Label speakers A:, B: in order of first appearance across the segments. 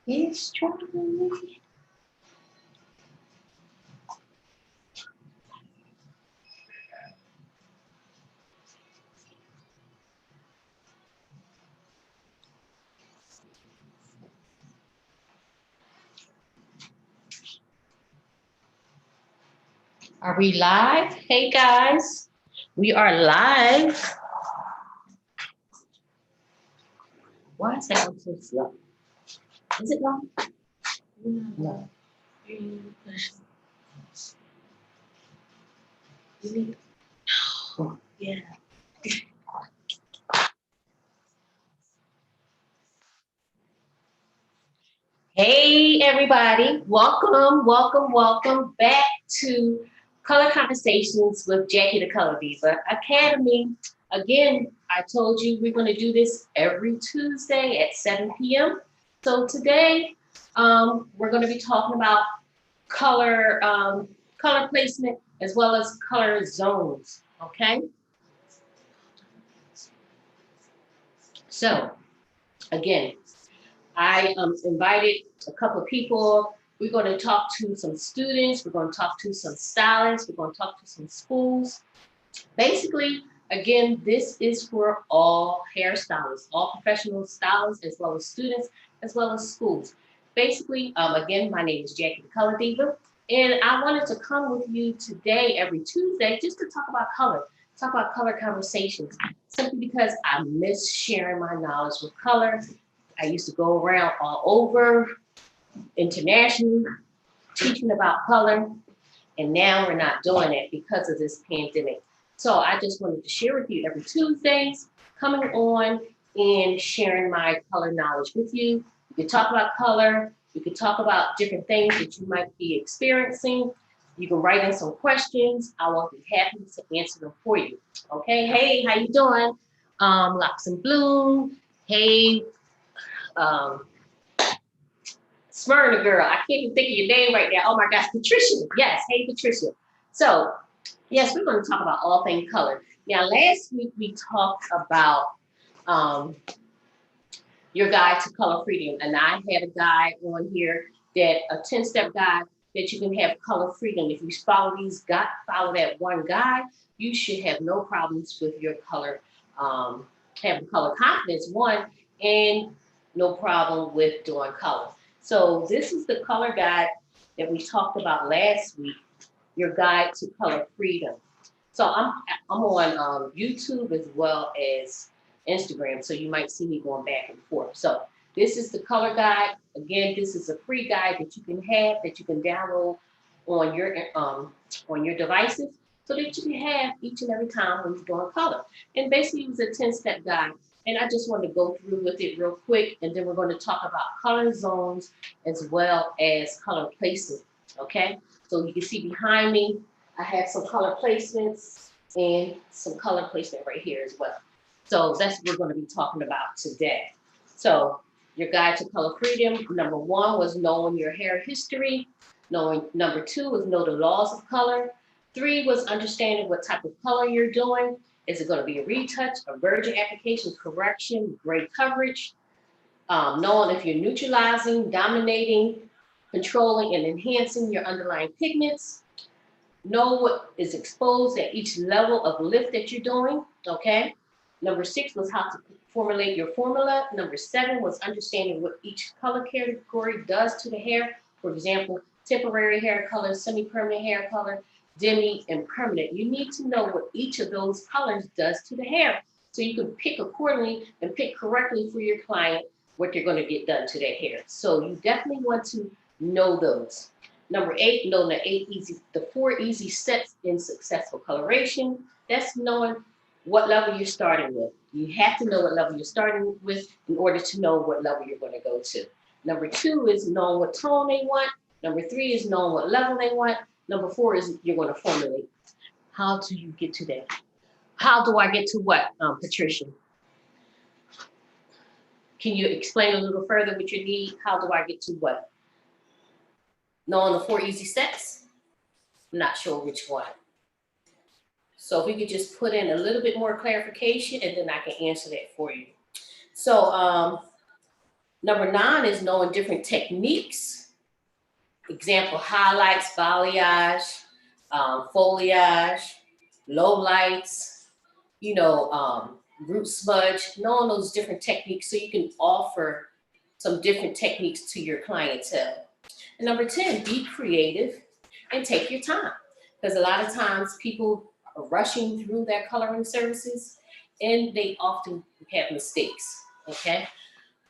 A: It's trying. Are we live? Hey guys, we are live. Why is that so slow? Is it long? No. Yeah. Hey everybody, welcome back to Color Conversations with Jackie the Color Diva Academy. Again, I told you we're going to do this every Tuesday at 7 p.m. So today, we're going to be talking about color placement as well as color zones. Okay, so again, I invited a couple of people. We're going to talk to some students. We're going to talk to some stylists. We're going to talk to some schools. Basically, again, this is for all hairstylists, all professional stylists, as well as students, as well as schools. Basically, again, my name is Jackie the Color Diva, and I wanted to come with you today, every Tuesday, just to talk about color conversations, simply because I miss sharing my knowledge with color. I used to go around all over internationally teaching about color, and now we're not doing it because of this pandemic. So I just wanted to share with you every Tuesdays, coming on and sharing my color knowledge with you. We could talk about color. We could talk about different things that you might be experiencing. You can write in some questions. I will be happy to answer them for you. Okay. Hey, how you doing? Locks and Bloom. Hey, um, Smyrna girl. I can't even think of your name right now. Oh my gosh, Patricia. Yes. Hey, Patricia. So yes, we're going to talk about all things color. Now, last week we talked about um, your guide to color freedom, and I had a guide on here that a 10-step guide that you can have color freedom. If you follow that one guide, you should have no problems with your color, having color confidence, one, and no problem with doing color. So this is the color guide that we talked about last week, your guide to color freedom. So I'm on YouTube as well as Instagram. So you might see me going back and forth. So this is the color guide. Again, this is a free guide that you can have, that you can download on your devices, so that you can have each and every time when you're doing color. And basically, it was a 10-step guide. And I just wanted to go through with it real quick, and then we're going to talk about color zones as well as color placement. Okay, so you can see behind me, I have some color placements and some color placement right here as well. So that's what we're going to be talking about today. So your guide to color freedom, number one was knowing your hair history. Number two was know the laws of color. Three was understanding what type of color you're doing. Is it going to be a retouch, a virgin application, correction, gray coverage? Knowing if you're neutralizing, dominating, controlling, and enhancing your underlying pigments. Know what is exposed at each level of lift that you're doing, okay? Number six was how to formulate your formula. Number seven was understanding what each color category does to the hair. For example, temporary hair color, semi-permanent hair color, demi, and permanent. You need to know what each of those colors does to the hair so you can pick accordingly and pick correctly for your client what they're going to get done to their hair. So you definitely want to know those. Number eight, know the 4 easy steps in successful coloration. That's knowing what level you're starting with. You have to know what level you're starting with in order to know what level you're going to go to. Number two is knowing what tone they want. Number three is knowing what level they want. Number four is you're going to formulate. How do you get to that? How do I get to what, Patricia? Can you explain a little further what you need? How do I get to what? Knowing the 4 easy steps? I'm not sure which one. So if we could just put in a little bit more clarification, and then I can answer that for you. So Number 9 is knowing different techniques. Example, highlights, balayage, foliage, low lights, root smudge, knowing those different techniques so you can offer some different techniques to your clientele. And number 10, be creative and take your time. Because a lot of times people are rushing through their coloring services and they often have mistakes, okay?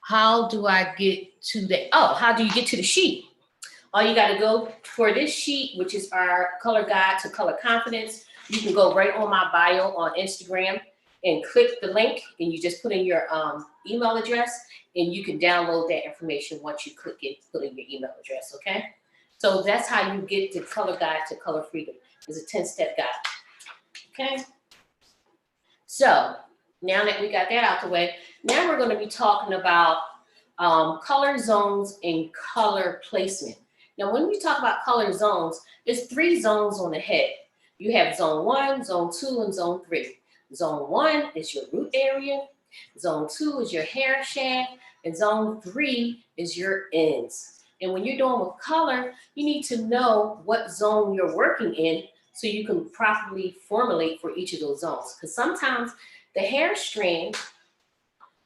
A: How do I get to the, how do you get to the sheet? All you got to go for this sheet, which is our color guide to color confidence. You can go right on my bio on Instagram and click the link, and you just put in your email address, and you can download that information once you click it, put in your email address, okay? So that's how you get the color guide to color freedom. It's a 10-step guide, okay? So now that we got that out the way, now we're going to be talking about color zones and color placement. Now, when we talk about color zones, there's 3 zones on the head. You have zone 1, zone 2, and zone 3. Zone 1 is your root area. Zone 2 is your hair shaft. And zone 3 is your ends. And when you're doing with color, you need to know what zone you're working in so you can properly formulate for each of those zones. Because sometimes the hair strand,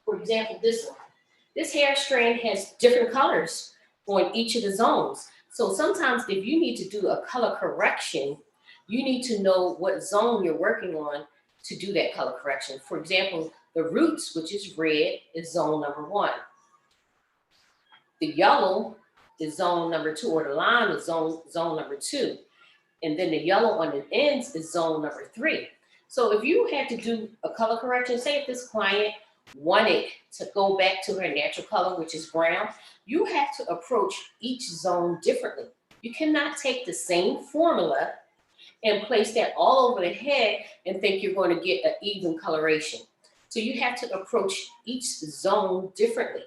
A: for example, this hair strand has different colors on each of the zones. So sometimes if you need to do a color correction, you need to know what zone you're working on to do that color correction. For example, the roots, which is red, is zone number 1. The yellow is zone number 2, or the lime is zone number 2. And then the yellow on the ends is zone number 3. So if you had to do a color correction, say if this client wanted to go back to her natural color, which is brown, you have to approach each zone differently. You cannot take the same formula and place that all over the head and think you're going to get an even coloration. So you have to approach each zone differently.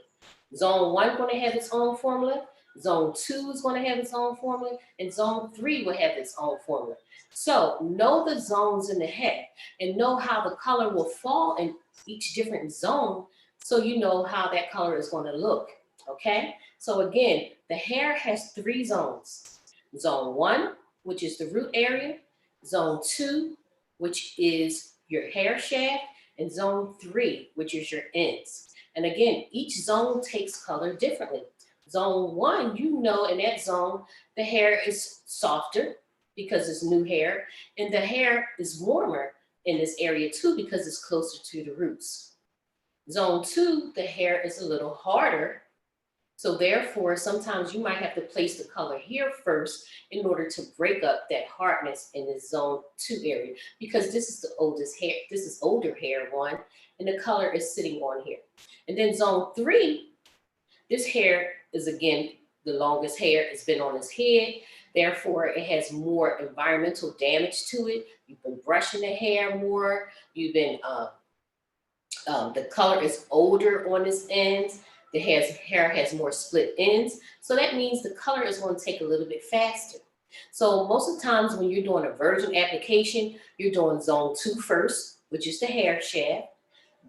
A: Zone 1 is going to have its own formula. Zone 2 is going to have its own formula, and zone 3 will have its own formula. So know the zones in the head and know how the color will fall in each different zone so you know how that color is going to look, okay? So again, the hair has 3 zones. Zone 1, which is the root area. Zone 2, which is your hair shaft. And zone 3, which is your ends. And again, each zone takes color differently. Zone 1, in that zone, the hair is softer because it's new hair, and the hair is warmer in this area too because it's closer to the roots. Zone 2, the hair is a little harder, so therefore sometimes you might have to place the color here first in order to break up that hardness in the zone 2 area, because this is the oldest hair, this is older hair 1, and the color is sitting on here. And then zone 3, this hair is again the longest hair. It's been on his head. Therefore, it has more environmental damage to it. You've been brushing the hair more. You've been, the color is older on its ends. The hair has more split ends. So that means the color is going to take a little bit faster. So most of the times when you're doing a virgin application, you're doing zone 2 first, which is the hair shaft.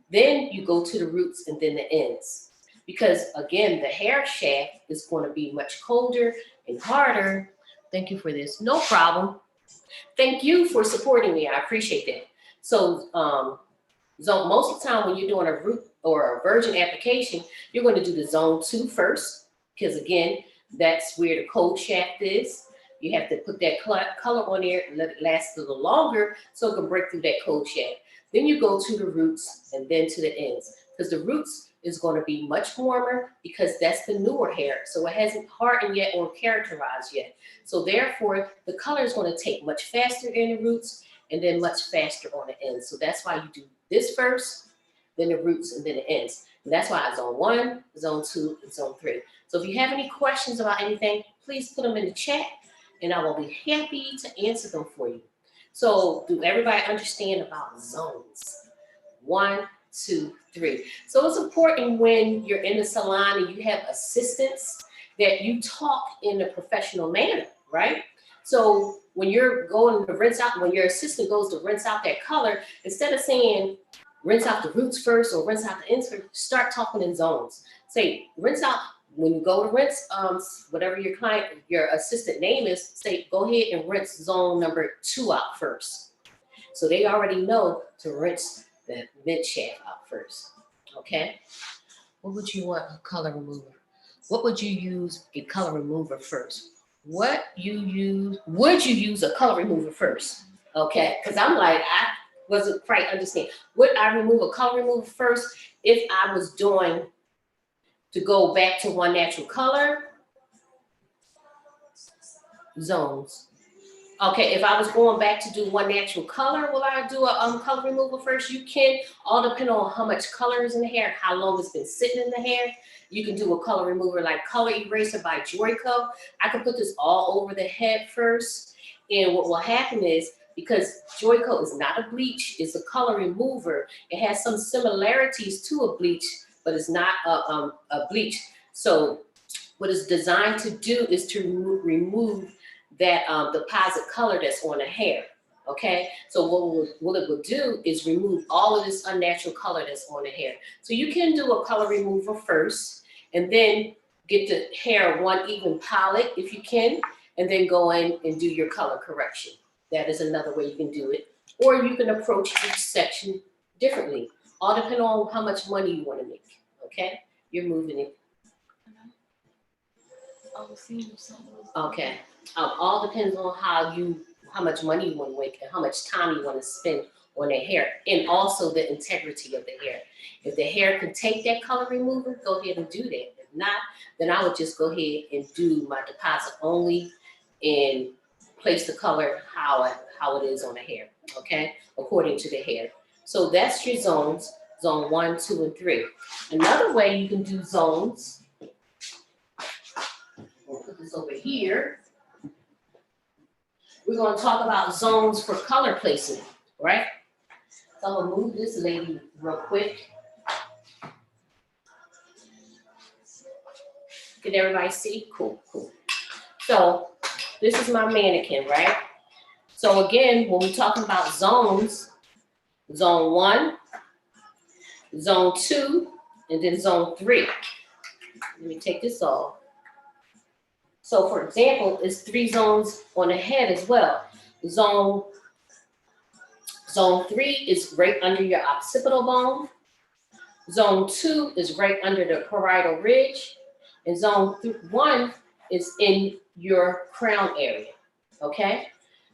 A: Then you go to the roots and then the ends. Because again, the hair shaft is going to be much colder and harder. Thank you for this. No problem. Thank you for supporting me. I appreciate that. So most of the time when you're doing a root or a virgin application, you're going to do the zone 2 first. Because again, that's where the cold shaft is. You have to put that color on there and let it last a little longer so it can break through that cold shaft. Then you go to the roots and then to the ends. Because the roots is going to be much warmer because that's the newer hair. So it hasn't hardened yet or characterized yet. So therefore, the color is going to take much faster in the roots and then much faster on the ends. So that's why you do this first, then the roots, and then the ends. And that's why zone 1, zone 2, and zone 3. So if you have any questions about anything, please put them in the chat and I will be happy to answer them for you. So do everybody understand about zones? 1, 2, 3. So it's important when you're in the salon and you have assistants that you talk in a professional manner, right? So when you're going to rinse out, when your assistant goes to rinse out that color, instead of saying rinse out the roots first or rinse out the ends first, start talking in zones. say rinse out. When you go to rinse, whatever your assistant name is, say go ahead and rinse zone number 2 out first. So they already know to rinse the mid shaft out first. Okay. What would you want a color remover? What would you use a color remover first? Would you use a color remover first? Okay, because I'm like, I wasn't quite understand. Would I remove a color remover first if I was doing to go back to one natural color? Zones. Okay, if I was going back to do one natural color, will I do a color removal first? You can, all depending on how much color is in the hair, how long it's been sitting in the hair. You can do a color remover like Color Eraser by Joico. I can put this all over the head first. And what will happen is, because Joico is not a bleach, it's a color remover. It has some similarities to a bleach, but it's not a bleach. So what it's designed to do is to remove that deposit color that's on the hair. Okay, so what it will do is remove all of this unnatural color that's on the hair. So you can do a color remover first and then get the hair one even palette if you can, and then go in and do your color correction. That is another way you can do it. Or you can approach each section differently, all depending on how much money you want to make. Okay, you're moving it. Okay. All depends on how much money you want to make and how much time you want to spend on the hair, and also the integrity of the hair. If the hair can take that color remover, go ahead and do that. If not, then I would just go ahead and do my deposit only and place the color how it is on the hair, okay, according to the hair. So that's your zones, zone 1, 2, and 3. Another way you can do zones, we'll put this over here. We're going to talk about zones for color placement, right? So I'm going to move this lady real quick. Can everybody see? Cool. So this is my mannequin, right? So again, when we're talking about zones, zone 1, zone 2, and then zone 3. Let me take this off. So for example, it's 3 zones on the head as well. Zone 3 is right under your occipital bone. Zone 2 is right under the parietal ridge. And zone 1 is in your crown area, okay?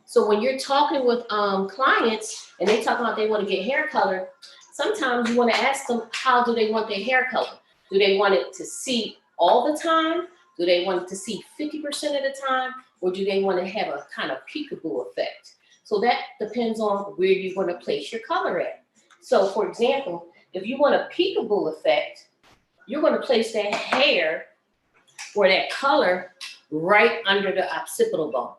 A: So when you're talking with clients and they talk about they want to get hair color, sometimes you want to ask them, how do they want their hair color? Do they want it to see all the time? Do they want it to see 50% of the time? Or do they want to have a kind of peekaboo effect? So that depends on where you want to place your color at. So for example, if you want a peekaboo effect, you're going to place that hair or that color right under the occipital bone.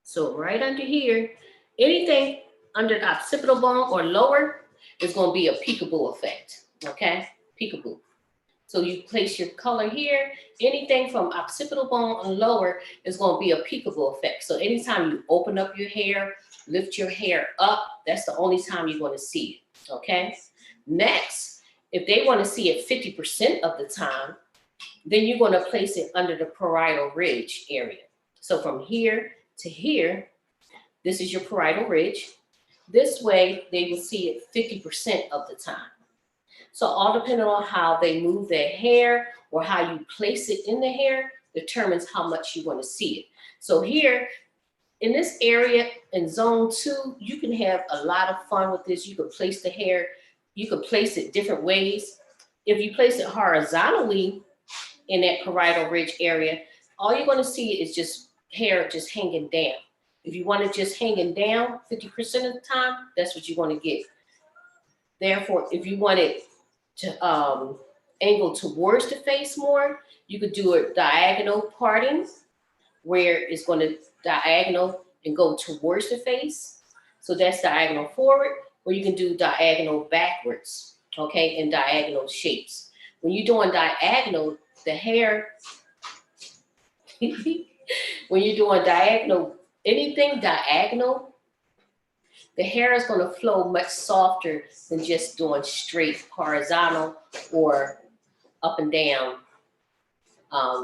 A: So right under here, anything under the occipital bone or lower is going to be a peekaboo effect, okay? Peekaboo. So you place your color here, anything from occipital bone and lower is going to be a peekaboo effect. So anytime you open up your hair, lift your hair up, that's the only time you're going to see it, okay? Next, if they want to see it 50% of the time, then you're going to place it under the parietal ridge area. So from here to here, this is your parietal ridge. This way, they will see it 50% of the time. So all depending on how they move their hair or how you place it in the hair determines how much you want to see it. So here, in this area, in zone 2, you can have a lot of fun with this. You can place the hair, you can place it different ways. If you place it horizontally in that parietal ridge area, all you're going to see is just hair just hanging down. If you want it just hanging down 50% of the time, that's what you want to get. Therefore, if you want it to angle towards the face more, you could do a diagonal parting where it's going to diagonal and go towards the face. So that's diagonal forward, or you can do diagonal backwards, okay, in diagonal shapes. When you're doing diagonal, the hair, when you're doing diagonal, anything diagonal, the hair is going to flow much softer than just doing straight horizontal or up and down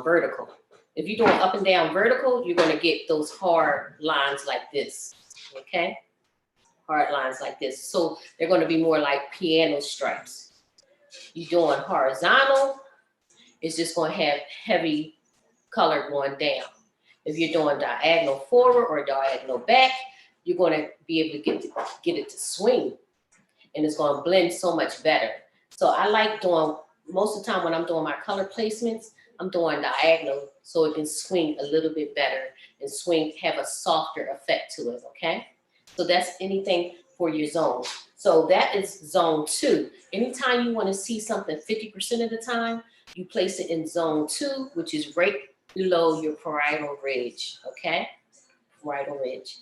A: vertical. If you're doing up and down vertical, you're going to get those hard lines like this, okay? Hard lines like this. So they're going to be more like piano stripes. You're doing horizontal, it's just going to have heavy color going down. If you're doing diagonal forward or diagonal back, you're going to be able to get it to swing, and it's going to blend so much better. So I like doing, most of the time when I'm doing my color placements, I'm doing diagonal so it can swing a little bit better and swing, have a softer effect to it, okay? So that's anything for your zone. So that is zone 2. Anytime you want to see something 50% of the time, you place it in zone 2, which is right below your parietal ridge, okay? Parietal ridge.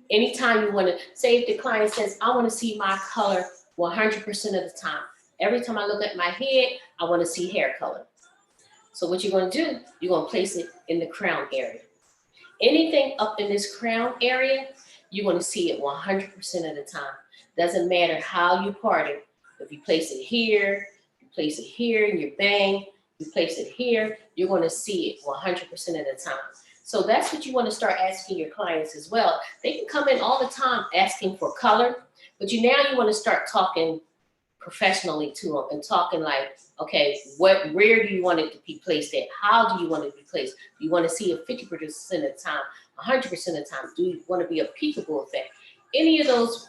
A: Anytime you want to, say if the client says, I want to see my color 100% of the time. Every time I look at my head, I want to see hair color. So what you're going to do, you're going to place it in the crown area. Anything up in this crown area, you're going to see it 100% of the time. Doesn't matter how you part it. If you place it here, you place it here, and you bang, you place it here, you're going to see it 100% of the time. So that's what you want to start asking your clients as well. They can come in all the time asking for color, but you want to start talking professionally to them and talking like, okay, where do you want it to be placed at? How do you want it to be placed? Do you want to see it 50% of the time, 100% of the time? Do you want to be a peekaboo effect? Any of those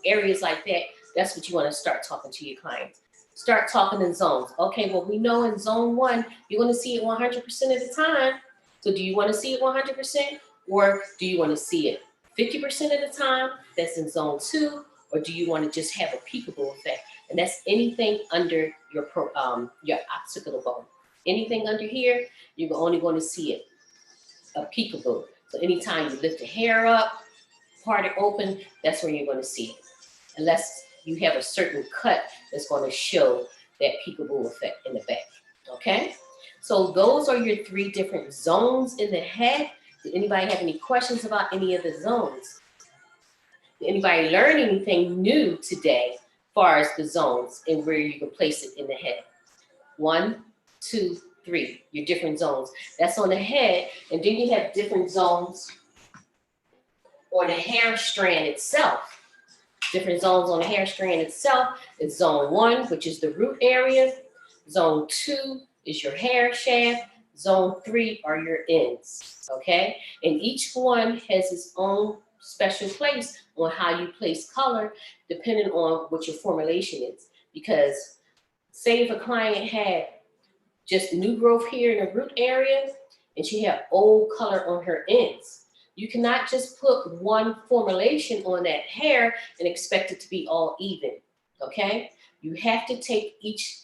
A: areas like that, that's what you want to start talking to your clients. Start talking in zones. Okay, well, we know in zone 1, you're going to see it 100% of the time. So do you want to see it 100%? Or do you want to see it 50% of the time? That's in zone 2. Or do you want to just have a peekaboo effect? And that's anything under your occipital bone. Anything under here, you're only going to see it a peekaboo. So anytime you lift the hair up, part it open, that's where you're going to see it. Unless you have a certain cut that's going to show that peekaboo effect in the back. Okay? So those are your 3 different zones in the head. Did anybody have any questions about any of the zones? Did anybody learn anything new today as far as the zones and where you can place it in the head? 1, 2, 3, your different zones. That's on the head, and then you have different zones on the hair strand itself. Different zones on the hair strand itself is zone 1, which is the root area. Zone 2 is your hair shaft. Zone 3 are your ends, okay? And each one has its own special place on how you place color, depending on what your formulation is. Because say if a client had just new growth here in the root area, and she had old color on her ends, you cannot just put one formulation on that hair and expect it to be all even, okay? You have to take each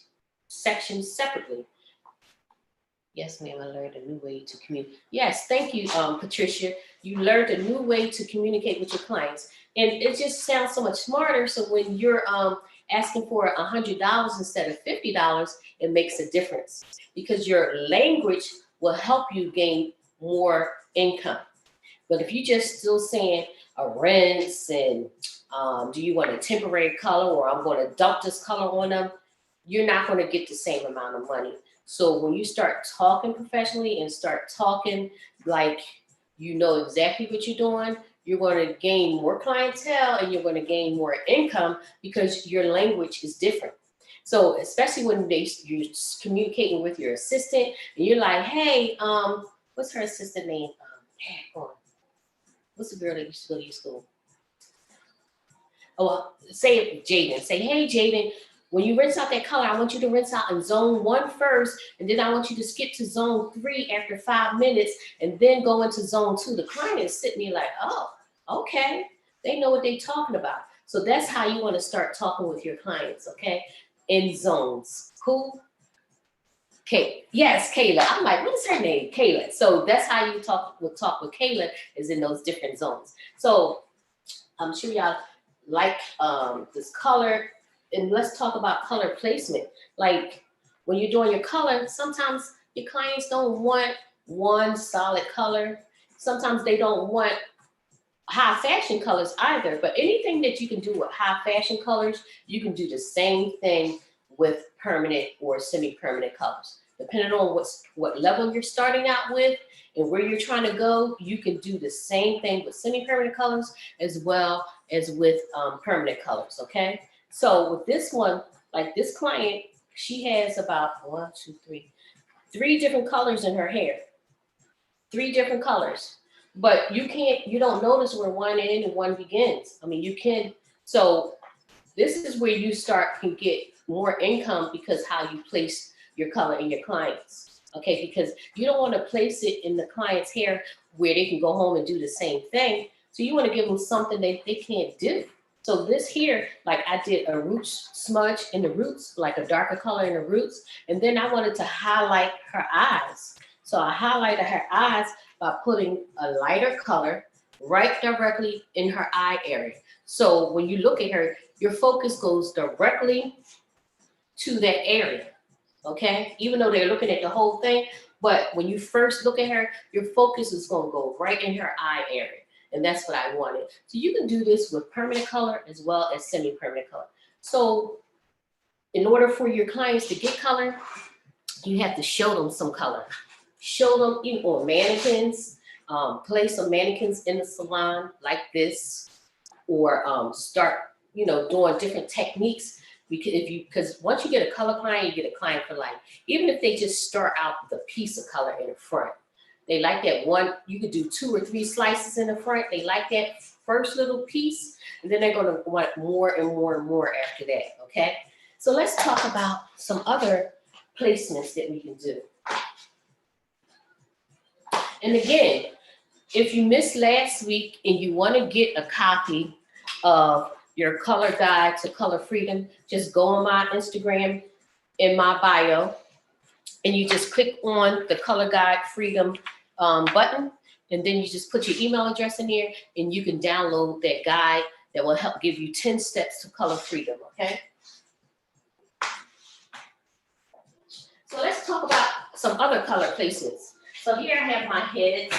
A: section separately. Yes, ma'am, I learned a new way to communicate. Yes, thank you, Patricia. You learned a new way to communicate with your clients. And it just sounds so much smarter. So when you're asking for $100 instead of $50, it makes a difference because your language will help you gain more income. But if you just still saying a rinse and do you want a temporary color or I'm going to dump this color on them, you're not going to get the same amount of money. So when you start talking professionally and start talking like you know exactly what you're doing, you're going to gain more clientele and you're going to gain more income because your language is different. So especially when you're communicating with your assistant and you're like, hey, what's her assistant name? What's the girl that used to go to your school? Oh, say Jaden. Say, hey, Jaden, when you rinse out that color, I want you to rinse out in zone 1 first, and then I want you to skip to zone 3 after 5 minutes, and then go into zone 2. The client is sitting there like, oh, okay. They know what they're talking about. So that's how you want to start talking with your clients, okay? In zones. Cool? Okay. Yes, Kayla. I'm like, what is her name? Kayla. So that's how you talk with Kayla, is in those different zones. So I'm sure y'all like this color. And let's talk about color placement. Like when you're doing your color, sometimes your clients don't want one solid color. Sometimes they don't want high fashion colors either. But anything that you can do with high fashion colors, you can do the same thing with permanent or semi-permanent colors. Depending on what level you're starting out with and where you're trying to go, you can do the same thing with semi-permanent colors as well as with permanent colors, okay? So with this one, like this client, she has about three different colors in her hair. 3 different colors. But you don't notice where one ends and one begins. I mean, you can, so this is where you can get more income because how you place your color in your clients. Okay, because you don't want to place it in the client's hair where they can go home and do the same thing. So you want to give them something that they can't do. So this here, like I did a roots smudge in the roots, like a darker color in the roots. And then I wanted to highlight her eyes. So I highlighted her eyes by putting a lighter color right directly in her eye area. So when you look at her, your focus goes directly to that area, okay? Even though they're looking at the whole thing, but when you first look at her, your focus is gonna go right in her eye area. And that's what I wanted. So you can do this with permanent color as well as semi-permanent color. So in order for your clients to get color, you have to show them some color. Show them even on mannequins, place some mannequins in the salon like this, or start, doing different techniques. Because once you get a color client, you get a client for life. Even if they just start out with a piece of color in the front, they like that one. You could do 2 or 3 slices in the front. They like that first little piece, and then they're going to want more and more and more after that. Okay, so let's talk about some other placements that we can do. And again, if you missed last week and you want to get a copy of your color guide to color freedom, just go on my Instagram in my bio, and you just click on the color guide freedom button, and then you just put your email address in there, and you can download that guide that will help give you 10 steps to color freedom, okay? So let's talk about some other color placements. So here I have my heads.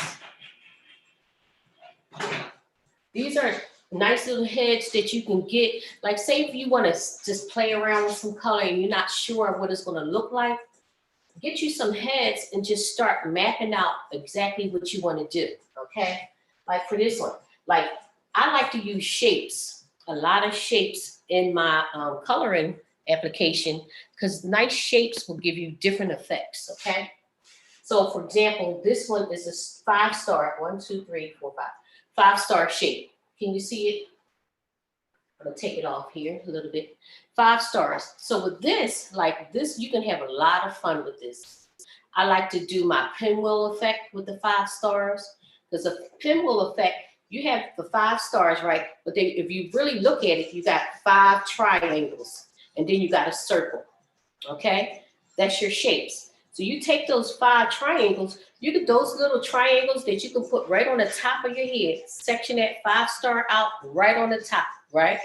A: These are nice little heads that you can get. Like, say if you want to just play around with some color and you're not sure what it's going to look like, get you some heads and just start mapping out exactly what you want to do, okay? Like for this one, like I like to use shapes, a lot of shapes in my coloring application, because nice shapes will give you different effects, okay? So for example, this one is a 5-star, 1, 2, 3, 4, 5, 5-star shape. Can you see it? I'm gonna take it off here a little bit. 5 stars. So with this, like this, you can have a lot of fun with this. I like to do my pinwheel effect with the 5 stars. Because a pinwheel effect, you have the 5 stars, right? But then if you really look at it, you got 5 triangles, and then you got a circle, okay? That's your shapes. So you take those 5 triangles, you get those little triangles that you can put right on the top of your head, section that 5-star out right on the top, right?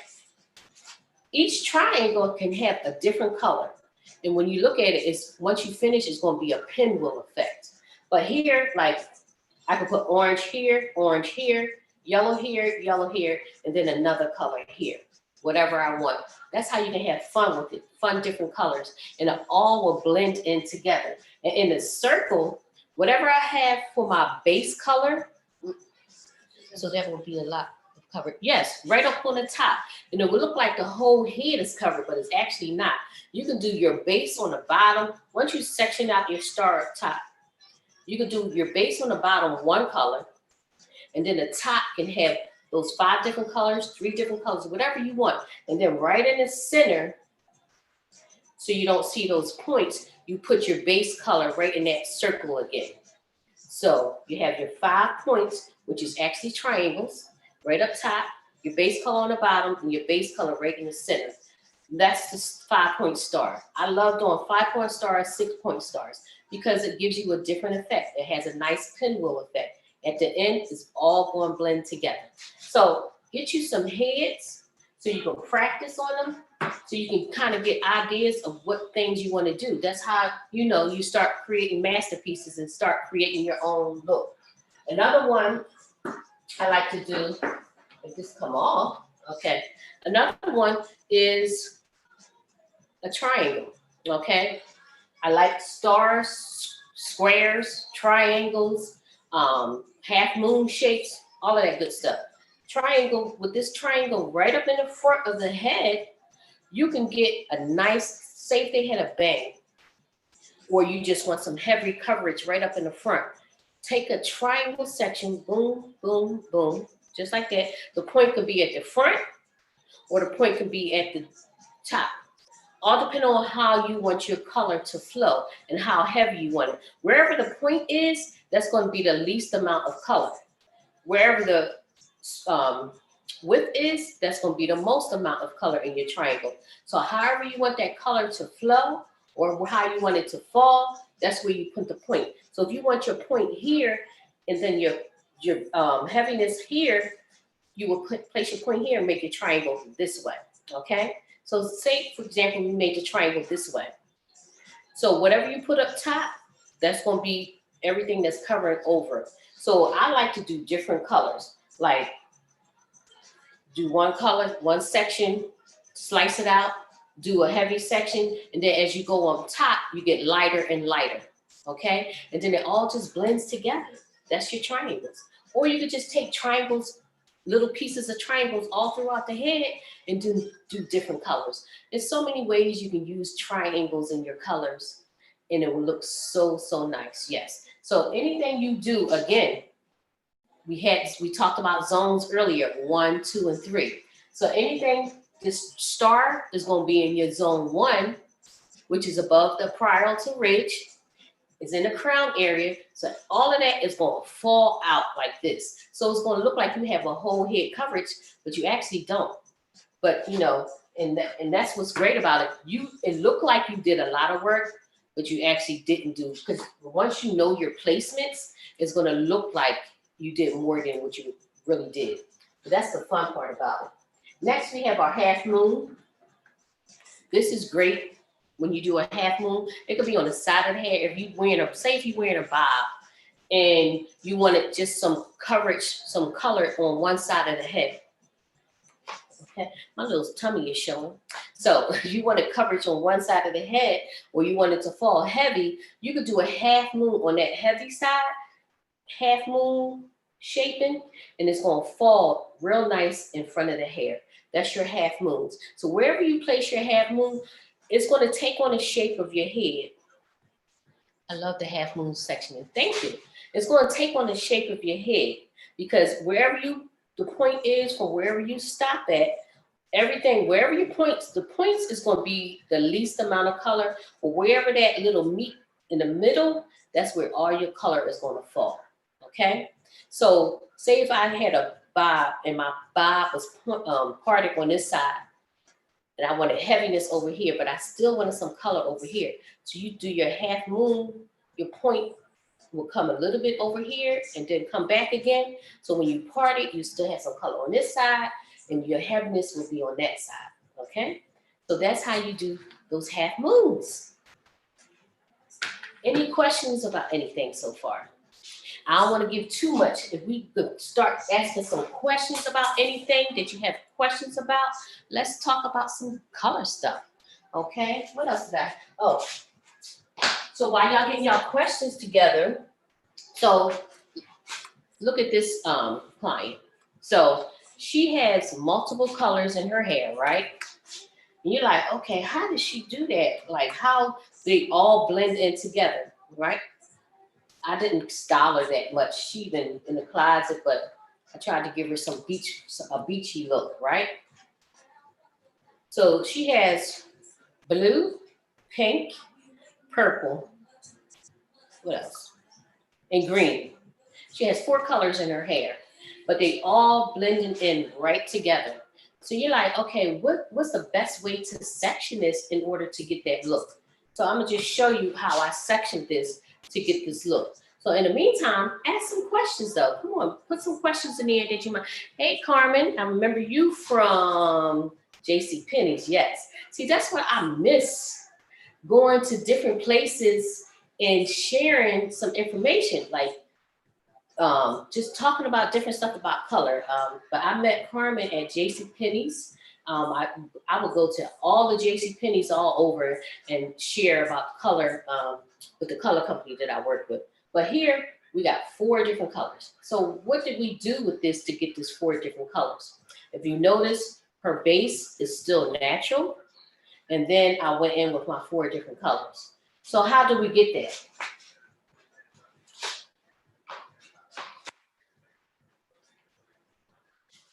A: Each triangle can have a different color. And when you look at it, once you finish, it's going to be a pinwheel effect. But here, like I can put orange here, yellow here, and then another color here, whatever I want. That's how you can have fun with it, fun different colors, and it all will blend in together. And in the circle, whatever I have for my base color, so that will be a lot of covered. Yes, right up on the top. And it will look like the whole head is covered, but it's actually not. You can do your base on the bottom. Once you section out your star up top, you can do your base on the bottom one color, and then the top can have those 5 different colors, 3 different colors, whatever you want. And then right in the center, so you don't see those points, you put your base color right in that circle again. So you have your 5 points, which is actually triangles, right up top, your base color on the bottom, and your base color right in the center. That's the 5-point star. I love doing 5-point stars, 6-point stars, because it gives you a different effect. It has a nice pinwheel effect. At the end, it's all going to blend together. So get you some heads so you can practice on them, so you can kind of get ideas of what things you want to do. That's how, you start creating masterpieces and start creating your own look. Another one I like to do, if this come off, okay. Another one is a triangle, okay? I like stars, squares, triangles, half moon shapes, all of that good stuff. Triangle, with this triangle right up in the front of the head, you can get a nice, say if they had a bang, or you just want some heavy coverage right up in the front. Take a triangle section, boom, boom, boom, just like that. The point could be at the front, or the point could be at the top. All depending on how you want your color to flow and how heavy you want it. Wherever the point is, that's going to be the least amount of color. Wherever the um, width is, that's going to be the most amount of color in your triangle. So however you want that color to flow or how you want it to fall, that's where you put the point. So if you want your point here and then your heaviness here, you will place your point here and make your triangle this way, okay? So say, for example, you made the triangle this way. So whatever you put up top, that's going to be everything that's covering over. So I like to do different colors, like do one color, one section, slice it out, do a heavy section, and then as you go on top, you get lighter and lighter, okay? And then it all just blends together. That's your triangles. Or you could just take triangles, little pieces of triangles all throughout the head and do different colors. There's so many ways you can use triangles in your colors and it will look so, so nice, yes. So anything you do, again, we talked about zones earlier, 1, 2, and 3. So anything, this star is going to be in your zone 1, which is above the parietal ridge, is in the crown area. So all of that is going to fall out like this. So it's going to look like you have a whole head coverage, but you actually don't. But you know, and that's what's great about it. It looked like you did a lot of work, but you actually didn't do, because once you know your placements, it's going to look like you did more than what you really did. But that's the fun part about it. Next, we have our half moon. This is great when you do a half moon. It could be on the side of the hair. If you're wearing a bob and you wanted just some coverage, some color on one side of the head. Okay, my little tummy is showing. So if you wanted coverage on one side of the head, or you want it to fall heavy, you could do a half moon on that heavy side, half moon shaping, and it's going to fall real nice in front of the hair. That's your half moons. So wherever you place your half moon, it's going to take on the shape of your head. I love the half moon section. Thank you. It's going to take on the shape of your head, because wherever the point is from wherever you stop at, everything, wherever you point, the points is going to be the least amount of color, or wherever that little meat in the middle, that's where all your color is going to fall. Okay, so say if I had a bob and my bob was parted on this side, and I wanted heaviness over here, but I still wanted some color over here. So you do your half moon, your point will come a little bit over here and then come back again. So when you part it, you still have some color on this side, and your heaviness will be on that side, okay? So that's how you do those half moons. Any questions about anything so far? I don't want to give too much. If we could start asking some questions about anything that you have questions about, let's talk about some color stuff, okay? What else did I? Oh, so while y'all getting y'all questions together, so look at this client. So she has multiple colors in her hair, right? And you're like, okay, how does she do that? Like how they all blend in together, right? I didn't style her that much. She been in the closet, but I tried to give her a beachy look, right? So she has blue, pink, purple, what else? And green. She has 4 colors in her hair, but they all blending in right together. So you're like, okay, what's the best way to section this in order to get that look? So I'm gonna just show you how I sectioned this to get this look. So in the meantime, ask some questions though. Come on, put some questions in there that you might. Hey, Carmen, I remember you from J.C. Penney's. Yes. See, that's what I miss, going to different places and sharing some information, like just talking about different stuff about color. But I met Carmen at J.C. Penney's. I would go to all the JCPenney's all over and share about color with the color company that I work with. But here we got 4 different colors. So what did we do with this to get this 4 different colors? If you notice, her base is still natural. And then I went in with my 4 different colors. So how do we get that?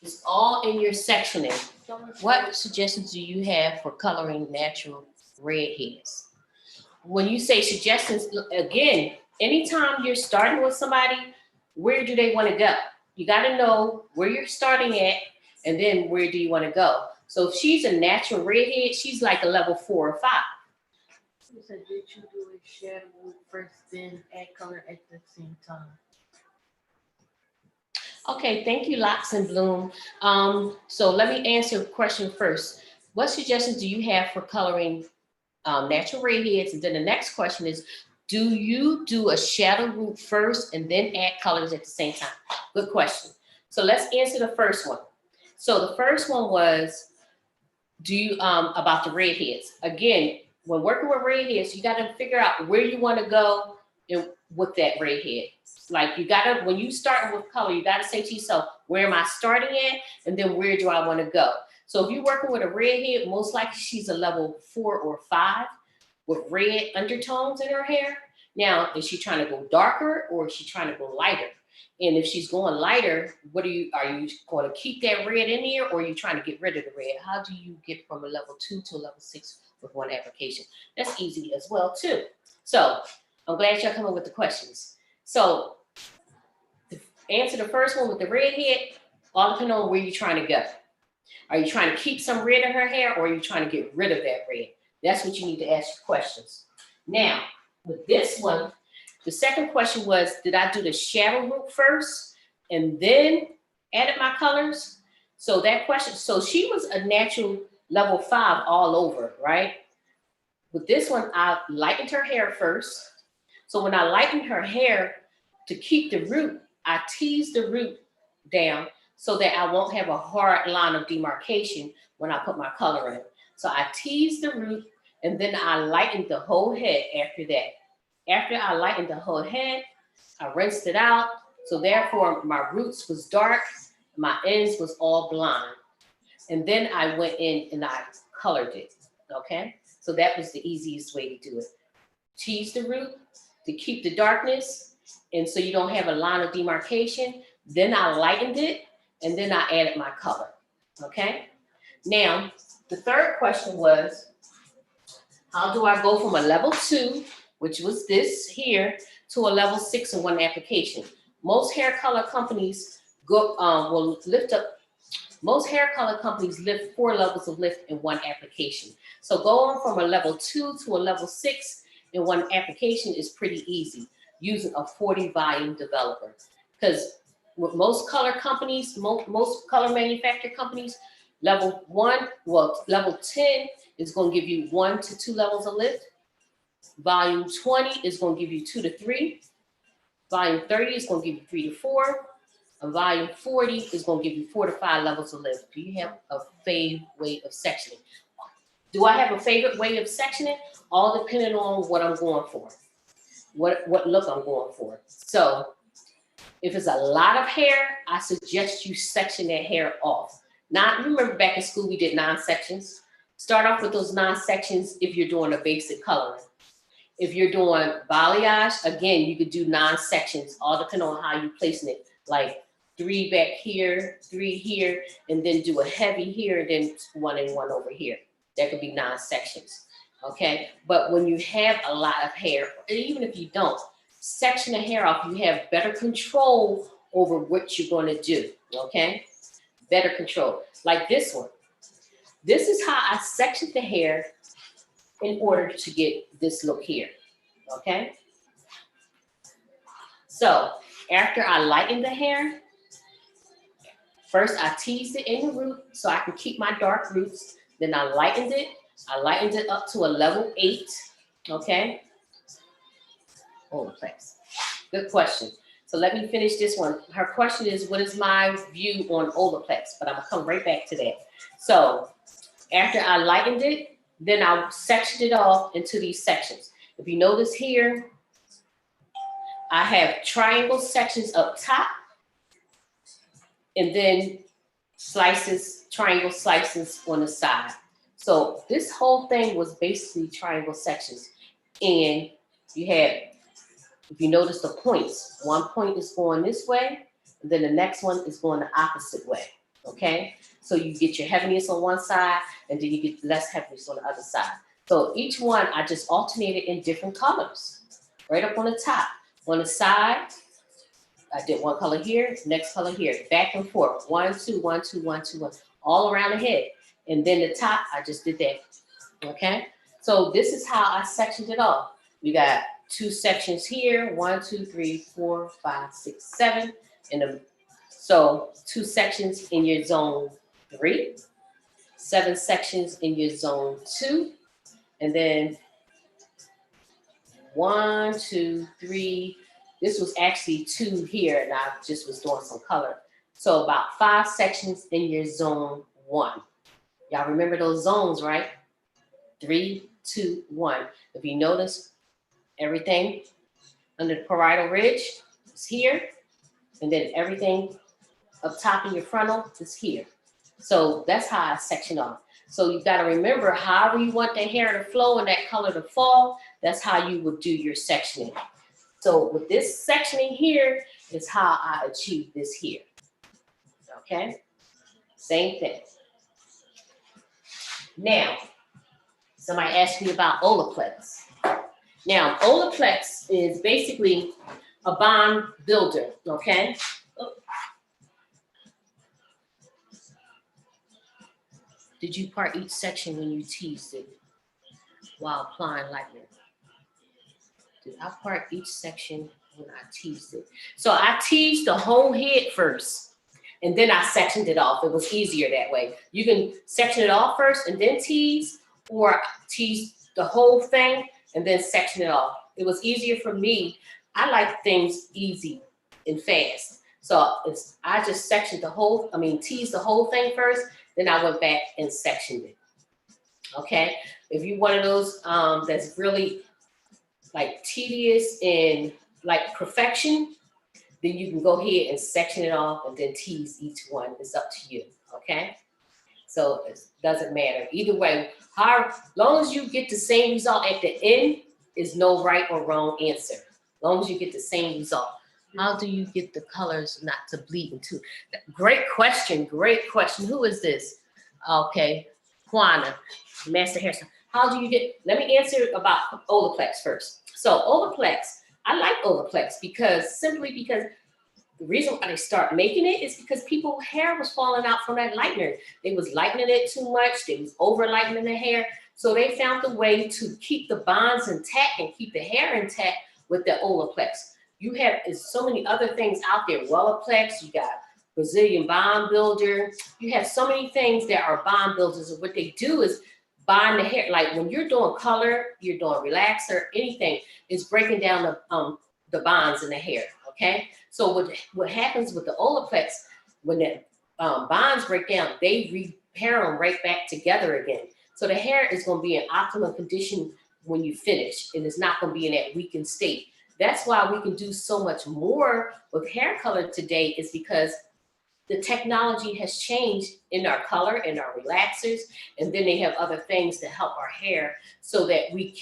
A: It's all in your sectioning. What suggestions do you have for coloring natural redheads? When you say suggestions, again, anytime you're starting with somebody, where do they want to go? You got to know where you're starting at, and then where do you want to go? So if she's a natural redhead, she's like a level 4 or 5.
B: You said, did you do a shadow first, then add color at the same time?
A: Okay, thank you, Locks and Bloom. So let me answer the question first. What suggestions do you have for coloring natural redheads? And then the next question is, do you do a shadow root first and then add colors at the same time? Good question. So let's answer the first one. So the first one was, do you about the redheads. Again, when working with redheads, you got to figure out where you want to go with that redhead. Like you gotta, when you start with color, you gotta say to yourself, where am I starting at? And then where do I want to go? So if you're working with a redhead, most likely she's a level 4 or 5 with red undertones in her hair. Now, is she trying to go darker or is she trying to go lighter? And if she's going lighter, are you going to keep that red in there, or are you trying to get rid of the red? How do you get from a level 2 to a level 6 with one application? That's easy as well too. So I'm glad y'all coming with the questions. So to answer the first one with the redhead, all depends on where you're trying to go. Are you trying to keep some red in her hair, or are you trying to get rid of that red? That's what you need to ask your questions. Now, with this one, the second question was, did I do the shadow root first and then added my colors? So that question, so she was a natural level 5 all over, right? With this one, I lightened her hair first. So when I lightened her hair, to keep the root, I teased the root down so that I won't have a hard line of demarcation when I put my color in. So I teased the root, and then I lightened the whole head after that. After I lightened the whole head, I rinsed it out. So therefore my roots was dark, my ends was all blonde. And then I went in and I colored it, okay? So that was the easiest way to do it. Tease the root to keep the darkness, and so you don't have a line of demarcation. Then I lightened it, and then I added my color, okay? Now, the third question was, how do I go from a level 2, which was this here, to a level 6 in one application? Most hair color companies will lift up, most hair color companies lift 4 levels of lift in one application. So going from a level 2 to a level 6 in one application is pretty easy using a 40 volume developer. Because with most color companies, most color manufacturer companies, level 10 is going to give you 1 to 2 levels of lift. Volume 20 is going to give you 2 to 3. Volume 30 is going to give you 3 to 4. And volume 40 is going to give you 4 to 5 levels of lift. Do you have a favorite way of sectioning? Do I have a favorite way of sectioning? All depending on what I'm going for, what look I'm going for. So if it's a lot of hair, I suggest you section that hair off. Now, remember back in school, we did 9 sections. Start off with those 9 sections if you're doing a basic coloring. If you're doing balayage, again, you could do 9 sections, all depending on how you're placing it. Like 3 back here, 3 here, and then do a heavy here, and then 1 and 1 over here. That could be 9 sections, okay? But when you have a lot of hair, even if you don't, section the hair off, you have better control over what you're going to do, okay? Better control. Like this one. This is how I sectioned the hair in order to get this look here, okay? So after I lightened the hair, first I teased it in the root so I can keep my dark roots. Then I lightened it. I lightened it up to a level 8, okay? Olaplex. Good question. So let me finish this one. Her question is, what is my view on Olaplex? But I'm gonna come right back to that. So After I lightened it, then I sectioned it off into these sections. If you notice here, I have triangle sections up top and then slices, triangle slices on the side. So this whole thing was basically triangle sections. And you had, if you notice the points, one point is going this way, and then the next one is going the opposite way, okay? So you get your heaviness on one side, and then you get less heaviness on the other side. So each one, I just alternated in different colors. Right up on the top. On the side, I did one color here, next color here, back and forth. 1, 2, 1, 2, 1, 2, 1, all around the head. And then the top, I just did that, okay? So this is how I sectioned it off. We got 2 sections here, 1, 2, 3, 4, 5, 6, 7. So 2 sections in your zone 3, 7 sections in your zone 2, and then 1, 2, 3. This was actually 2 here, and I just was doing some color. So about 5 sections in your zone 1. Y'all remember those zones, right? 3, 2, 1. If you notice, everything under the parietal ridge is here, and then everything up top in your frontal is here. So that's how I section off. So you got to remember, however you want the hair to flow and that color to fall, that's how you would do your sectioning. So with this sectioning here is how I achieve this here. Okay? Same thing. Now, somebody asked me about Olaplex. Now, Olaplex is basically a bond builder, okay? Did you part each section when you teased it while applying lightning? Did I part each section when I teased it? So I teased the whole head first, and then I sectioned it off. It was easier that way. You can section it off first and then tease, or tease the whole thing and then section it off. It was easier for me. I like things easy and fast. So I just sectioned teased the whole thing first, then I went back and sectioned it. Okay? If you're one of those that's really like tedious and like perfection, then you can go ahead and section it off and then tease each one. It's up to you, okay? So it doesn't matter. Either way, long as you get the same result at the end, is no right or wrong answer. As long as you get the same result. How do you get the colors not to bleed into? Great question, great question. Who is this? Okay, Juana, Master Hairstyle. How do you get, let me answer about Olaplex first. So Olaplex, I like Olaplex simply because the reason why they start making it is because people's hair was falling out from that lightener. They was lightening it too much. They was over lightening the hair. So they found a way to keep the bonds intact and keep the hair intact with the Olaplex. You have so many other things out there. Wellaplex, you got Brazilian bond builder. You have so many things that are bond builders, and what they do is bind the hair. Like when you're doing color, you're doing relaxer, anything, it's breaking down the bonds in the hair. Okay, so what happens with the Olaplex, when the bonds break down, they repair them right back together again. So the hair is going to be in optimum condition when you finish, and it's not going to be in that weakened state. That's why we can do so much more with hair color today, is because the technology has changed in our color and our relaxers, and then they have other things to help our hair so that we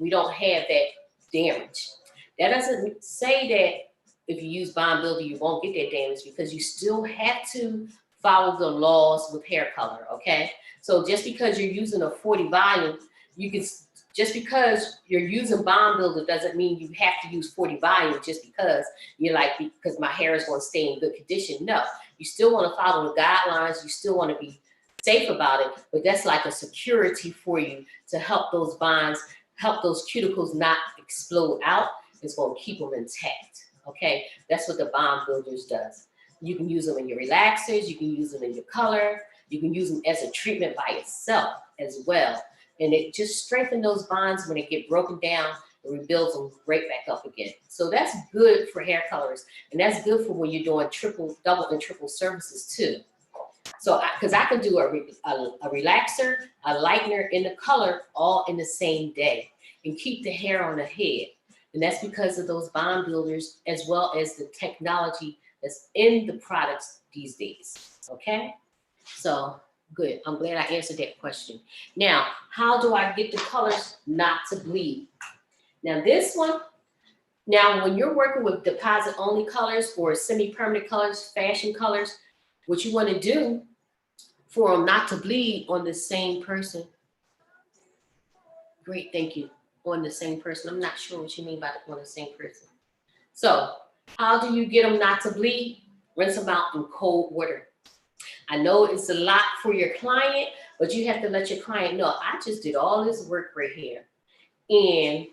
A: don't have that damage. That doesn't say that if you use bond builder, you won't get that damage, because you still have to follow the laws with hair color, okay? So just because you're using a 40 volume, just because you're using bond builder doesn't mean you have to use 40 volume just because you're like, because my hair is going to stay in good condition. No, you still want to follow the guidelines. You still want to be safe about it, but that's like a security for you to help those bonds, help those cuticles not explode out. It's going to keep them intact. Okay, that's what the bond builders does. You can use them in your relaxers. You can use them in your color. You can use them as a treatment by itself as well. And it just strengthens those bonds when they get broken down and rebuilds them right back up again. So that's good for hair colors. And that's good for when you're doing double and triple services too. So, because I can do a relaxer, a lightener, and a color all in the same day and keep the hair on the head. And that's because of those bond builders as well as the technology that's in the products these days. Okay? So, good. I'm glad I answered that question. Now, how do I get the colors not to bleed? Now, this one, now when you're working with deposit only colors or semi permanent colors, fashion colors, what you want to do for them not to bleed on the same person. Great, thank you. On the same person. I'm not sure what you mean by on the same person. So, how do you get them not to bleed? Rinse them out in cold water. I know it's a lot for your client, but you have to let your client know, I just did all this work right here. And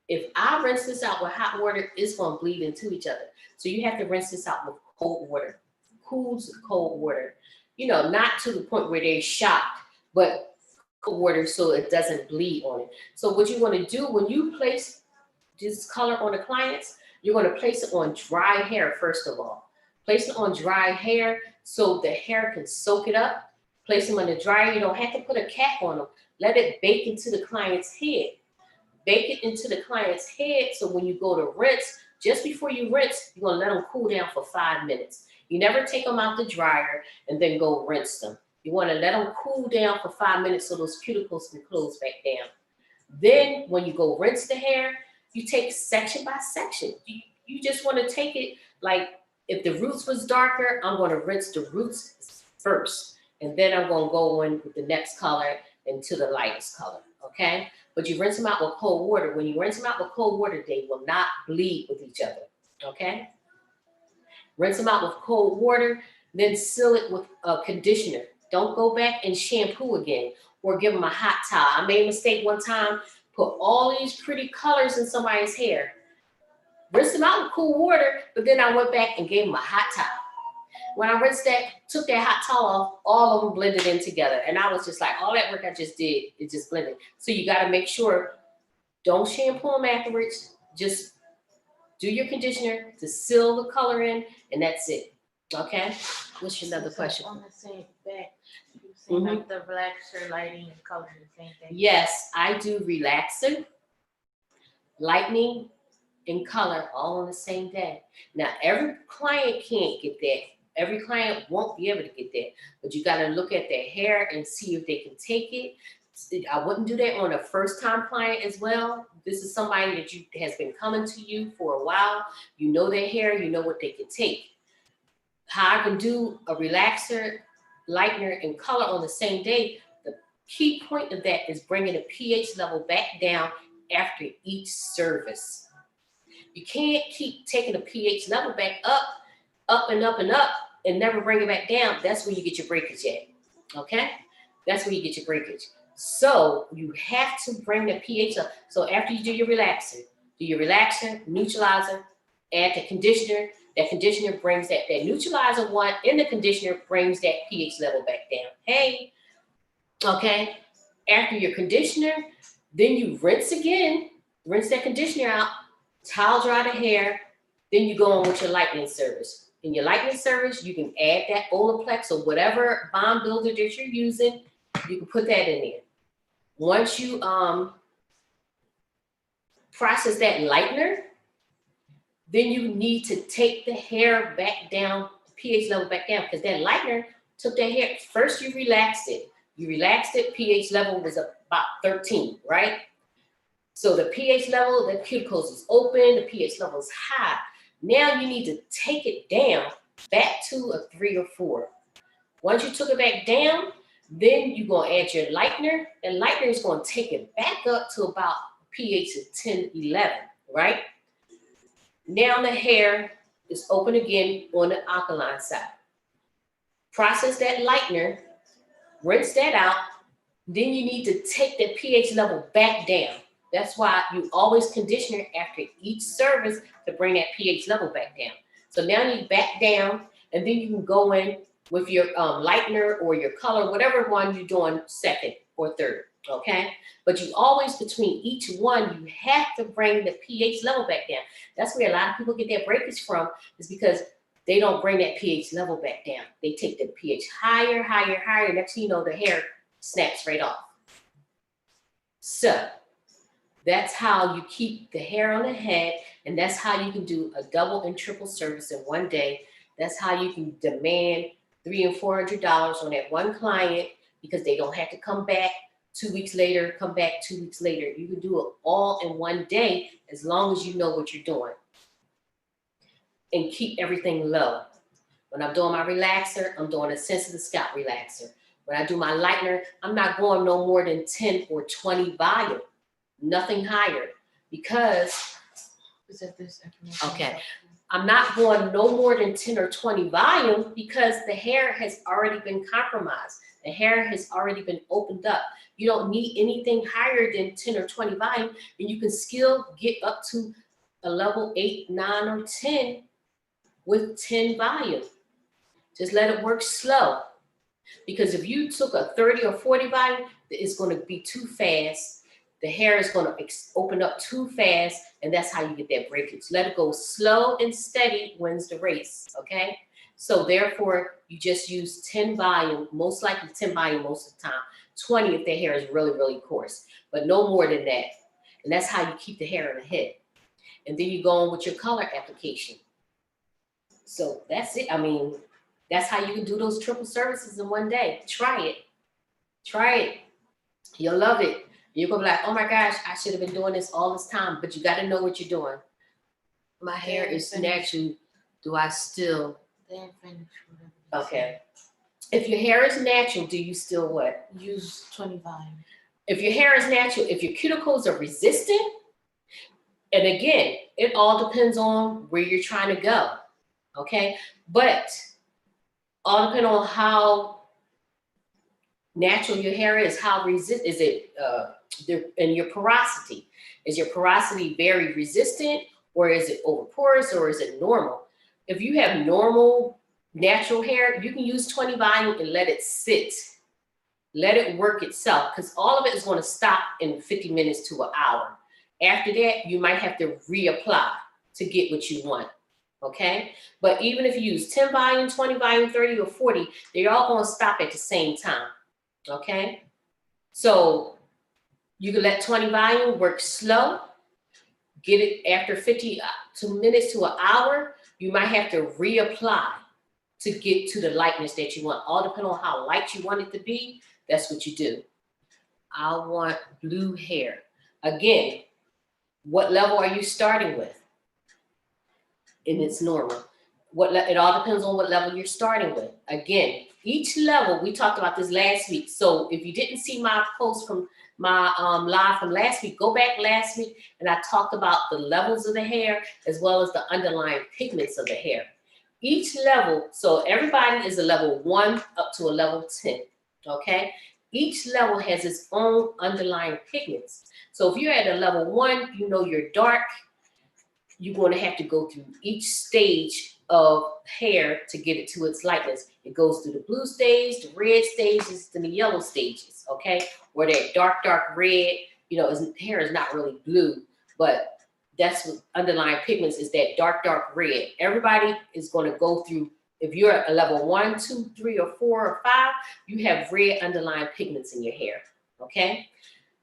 A: if I rinse this out with hot water, it's going to bleed into each other. So you have to rinse this out with cold water, cool cold water. You know, not to the point where they're shocked, but cold water so it doesn't bleed on it. So what you want to do when you place this color on the clients, you're going to place it on dry hair first of all. Place it on dry hair so the hair can soak it up. Place them on the dryer. You don't have to put a cap on them. Let it bake into the client's head. Bake it into the client's head so when you go to rinse, just before you rinse, you're going to let them cool down for 5 minutes. You never take them out the dryer and then go rinse them. You want to let them cool down for 5 minutes so those cuticles can close back down. Then when you go rinse the hair, you take section by section. You just want to take it like if the roots was darker, I'm going to rinse the roots first. And then I'm going to go in with the next color into the lightest color, okay? But you rinse them out with cold water. When you rinse them out with cold water, they will not bleed with each other, okay? Rinse them out with cold water, then seal it with a conditioner. Don't go back and shampoo again or give them a hot towel. I made a mistake one time, put all these pretty colors in somebody's hair. Rinsed them out with cool water, but then I went back and gave them a hot towel. When I rinsed that, took that hot towel off, all of them blended in together. And I was just like, all that work I just did, it just blended. So you got to make sure, don't shampoo them afterwards. Just do your conditioner to seal the color in, and that's it. Okay? What's your another question?
B: On the same back, you saying like the relaxer, lighting, and color, the same thing?
A: Yes, I do relaxer, lightening, and color all on the same day. Now, every client can't get that. Every client won't be able to get that, but you got to look at their hair and see if they can take it. I wouldn't do that on a first-time client as well. This is somebody that has been coming to you for a while. You know their hair, you know what they can take. How I can do a relaxer, lightener, and color on the same day, the key point of that is bringing the pH level back down after each service. You can't keep taking the pH level back up and up and up, and never bring it back down. That's where you get your breakage at, okay? That's where you get your breakage. So you have to bring the pH up. So after you do your relaxer, neutralizer, add the conditioner. That conditioner brings that neutralizer one in the conditioner brings that pH level back down. Hey, okay? After your conditioner, then you rinse again, rinse that conditioner out, towel dry the hair, then you go on with your lightening service. In your lightening service, you can add that Olaplex or whatever bond builder that you're using, you can put that in there. Once you process that lightener, then you need to take the hair back down, pH level back down, because that lightener took that hair. First, you relaxed it. pH level was about 13, right? So the pH level, the cuticles is open, the pH level is high. Now you need to take it down back to a 3 or 4. Once you took it back down, then you're going to add your lightener. And lightener is going to take it back up to about pH of 10, 11, right? Now the hair is open again on the alkaline side. Process that lightener, rinse that out. Then you need to take the pH level back down. That's why you always conditioner after each service to bring that pH level back down. So now you back down, and then you can go in with your lightener or your color, whatever one you're doing second or third, okay? But you always, between each one, you have to bring the pH level back down. That's where a lot of people get their breakage from, is because they don't bring that pH level back down. They take the pH higher, higher, higher. Next thing you know, the hair snaps right off. So that's how you keep the hair on the head, and that's how you can do a double and triple service in one day. That's how you can demand $300 and $400 on that one client, because they don't have to come back 2 weeks later, come back 2 weeks later. You can do it all in one day as long as you know what you're doing. And keep everything low. When I'm doing my relaxer, I'm doing a sensitive scalp relaxer. When I do my lightener, I'm not going no more than 10 or 20 volume. Nothing higher, because
B: Is that this information?
A: okay, I'm not going no more than 10 or 20 volume, because the hair has already been compromised. The hair has already been opened up. You don't need anything higher than 10 or 20 volume, and you can still get up to a level 8, 9, or 10 with 10 volume. Just let it work slow, because if you took a 30 or 40 volume, it's going to be too fast. The hair is going to open up too fast, and that's how you get that breakage. Let it go slow and steady wins the race, okay? So therefore, you just use 10 volume, most likely 10 volume most of the time, 20 if the hair is really, really coarse, but no more than that. And that's how you keep the hair in the head. And then you go on with your color application. So that's it. I mean, that's how you can do those triple services in one day. Try it. Try it. You'll love it. You're going to be like, oh my gosh, I should have been doing this all this time. But you got to know what you're doing. My hair is natural. Do I still? Okay. If your hair is natural, do you still what?
B: Use 20 volume.
A: If your hair is natural, if your cuticles are resistant, and again, it all depends on where you're trying to go. Okay? But all depends on how natural your hair is, how resist is it, and your porosity. Is your porosity very resistant, or is it over porous, or is it normal? If you have normal natural hair, you can use 20 volume and let it sit. Let it work itself, because all of it is going to stop in 50 minutes to an hour. After that, you might have to reapply to get what you want. Okay? But even if you use 10 volume, 20 volume, 30 or 40, they're all going to stop at the same time. Okay? So you can let 20 volume work slow. Get it after 52 minutes to an hour. You might have to reapply to get to the lightness that you want. All depending on how light you want it to be, that's what you do. I want blue hair. Again, what level are you starting with? And it's normal. It all depends on what level you're starting with. Again, each level, we talked about this last week. So if you didn't see my post from my live from last week, go back last week, and I talked about the levels of the hair as well as the underlying pigments of the hair. Each level, so everybody is a level 1 up to a level 10, okay? Each level has its own underlying pigments. So if you're at a level 1, you know you're dark, you're going to have to go through each stage of hair to get it to its lightness. It goes through the blue stage, the red stages, then the yellow stages, okay? Or that dark, dark red, you know, hair is not really blue, but that's what underlying pigments is, that dark, dark red. Everybody is going to go through, if you're at a level 1, 2, 3, or 4, or 5, you have red underlying pigments in your hair, okay?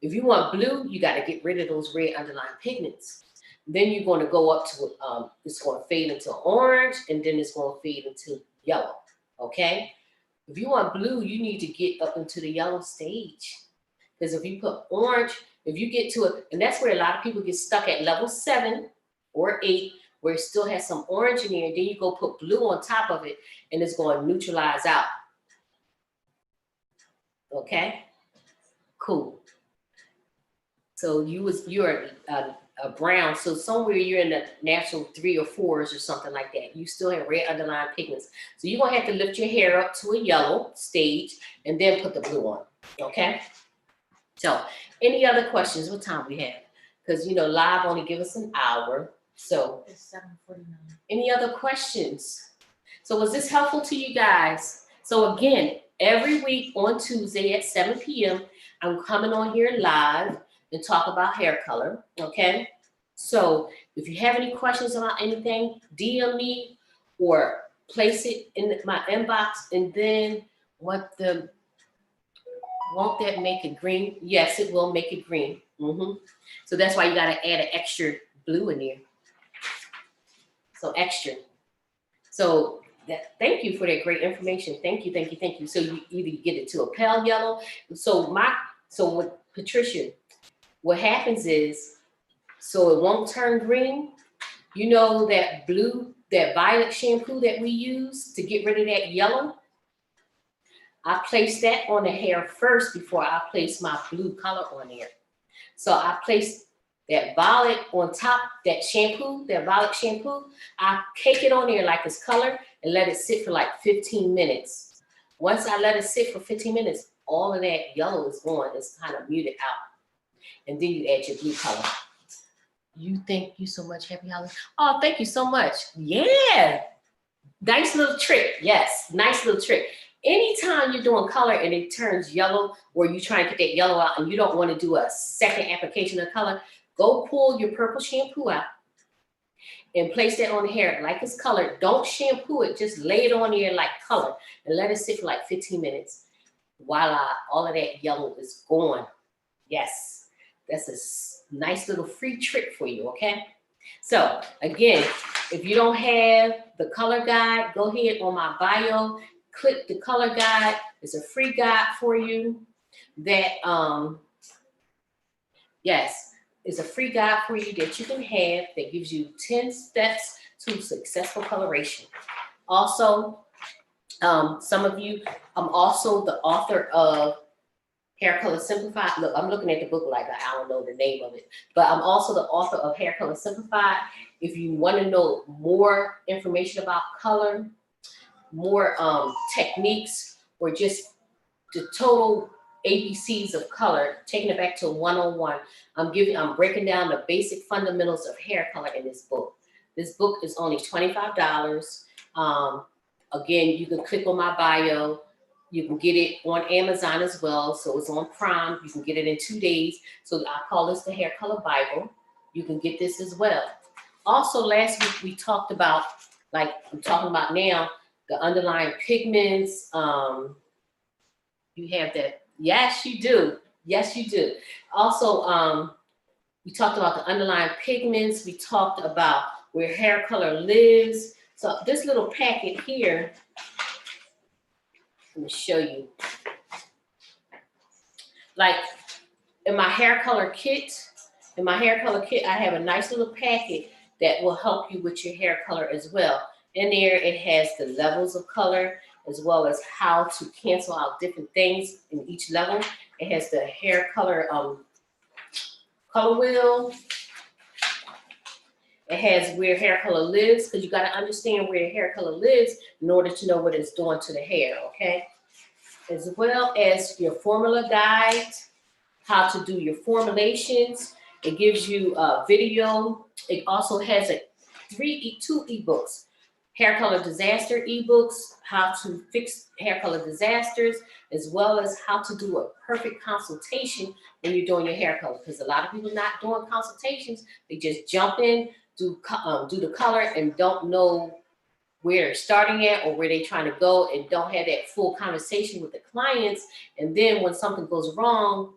A: If you want blue, you got to get rid of those red underlying pigments. Then you're going to go up to, it's going to fade into orange, and then it's going to fade into yellow, okay? If you want blue, you need to get up into the yellow stage. Because if you put orange, if you get to it, and that's where a lot of people get stuck at level 7 or 8, where it still has some orange in there, and then you go put blue on top of it, and it's going to neutralize out. Okay? Cool. So you're a brown, so somewhere you're in the natural 3 or 4s or something like that. You still have red underlying pigments. So you're going to have to lift your hair up to a yellow stage and then put the blue on, okay? So any other questions? What time we have? Because, you know, live only give us an hour. So
B: it's 7:49.
A: Any other questions? So was this helpful to you guys? So again, every week on Tuesday at 7 p.m., I'm coming on here live and talk about hair color, okay? So if you have any questions about anything, DM me or place it in my inbox, and then won't that make it green? Yes, it will make it green. So that's why you got to add an extra blue in there. So extra. So thank you for that great information. Thank you, thank you, thank you. So you either get it to a pale yellow. So with Patricia, what happens is, so it won't turn green. You know that violet shampoo that we use to get rid of that yellow? I place that on the hair first before I place my blue color on there. So I place that violet on top, that violet shampoo. I cake it on there like it's color and let it sit for like 15 minutes. Once I let it sit for 15 minutes, all of that yellow is gone. It's kind of muted out. And then you add your blue color. Thank you so much. Happy holidays. Oh, thank you so much. Yeah. Nice little trick. Yes, nice little trick. Anytime you're doing color and it turns yellow, or you try and get that yellow out and you don't want to do a second application of color, go pull your purple shampoo out and place that on the hair like it's colored. Don't shampoo it, just lay it on there like color and let it sit for like 15 minutes. Voila, all of that yellow is gone. Yes, that's a nice little free trick for you, okay? So again, if you don't have the color guide, go ahead on my bio, click the color guide. It's a free guide for you that, yes, it's a free guide for you that you can have that gives you 10 steps to successful coloration. Also, some of you, I'm also the author of Hair Color Simplified. Look, I'm looking at the book like I don't know the name of it, but I'm also the author of Hair Color Simplified. If you want to know more information about color, more techniques, or just the total ABCs of color, taking it back to 101, I'm breaking down the basic fundamentals of hair color in this book. This book is only $25. Again, you can click on my bio. You can get it on Amazon as well. So it's on Prime. You can get it in 2 days. So I call this the Hair Color Bible. You can get this as well. Also, last week we talked about, like I'm talking about now, the underlying pigments. You have that. Yes, you do. Yes, you do. Also, we talked about the underlying pigments. We talked about where hair color lives. So this little packet here, let me show you. Like in my hair color kit, I have a nice little packet that will help you with your hair color as well. In there, it has the levels of color as well as how to cancel out different things in each level. It has the hair color color wheel. It has where hair color lives, because you got to understand where your hair color lives in order to know what it's doing to the hair, okay? As well as your formula guide, how to do your formulations. It gives you a video. It also has two ebooks. Hair color disaster ebooks, how to fix hair color disasters, as well as how to do a perfect consultation when you're doing your hair color. Because a lot of people not doing consultations, they just jump in, do the color, and don't know where they're starting at or where they're trying to go, and don't have that full conversation with the clients. And then when something goes wrong,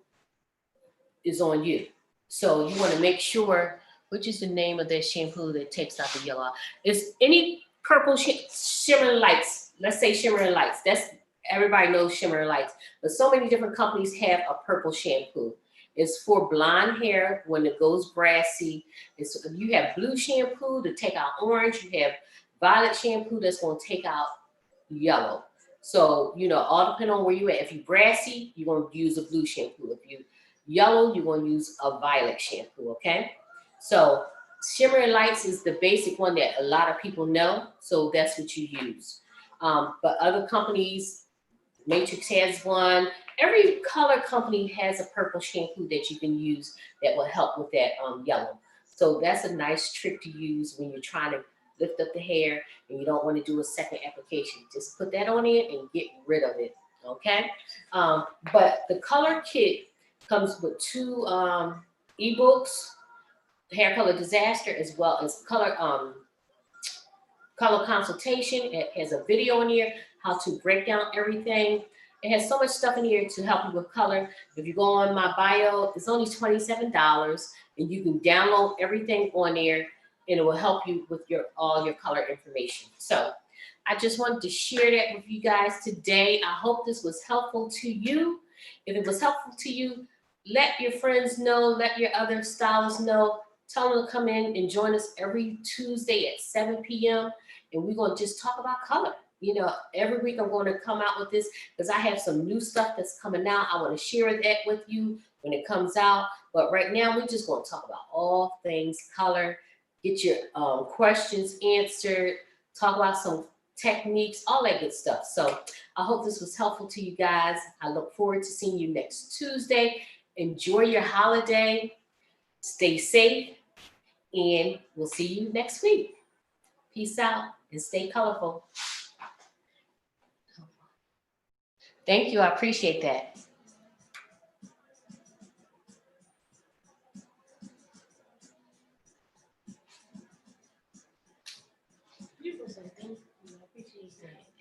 A: it's on you. So you want to make sure, which is the name of that shampoo that takes out the yellow. It's any purple shimmering lights. Let's say shimmering lights. That's, everybody knows shimmering lights, but so many different companies have a purple shampoo. It's for blonde hair when it goes brassy. You have blue shampoo to take out orange. You have violet shampoo that's going to take out yellow. So, all depending on where you at. If you brassy, you're going to use a blue shampoo. If you yellow, you're going to use a violet shampoo, okay? So shimmering lights is the basic one that a lot of people know, so that's what you use. But other companies, Matrix has one. Every color company has a purple shampoo that you can use that will help with that yellow. So that's a nice trick to use when you're trying to lift up the hair and you don't want to do a second application. Just put that on it and get rid of it, okay? But the color kit comes with 2 ebooks, Hair Color Disaster, as well as color color consultation. It has a video in here, how to break down everything. It has so much stuff in here to help you with color. If you go on my bio, it's only $27 and you can download everything on there and it will help you with all your color information. So I just wanted to share that with you guys today. I hope this was helpful to you. If it was helpful to you, let your friends know, let your other stylists know. Tell them to come in and join us every Tuesday at 7 p.m. And we're going to just talk about color. You know, every week I'm going to come out with this because I have some new stuff that's coming out. I want to share that with you when it comes out. But right now, we're just going to talk about all things color, get your questions answered, talk about some techniques, all that good stuff. So I hope this was helpful to you guys. I look forward to seeing you next Tuesday. Enjoy your holiday. Stay safe. And we'll see you next week. Peace out and stay colorful. Thank you. I appreciate that.
B: Beautiful, so thank you. I appreciate that.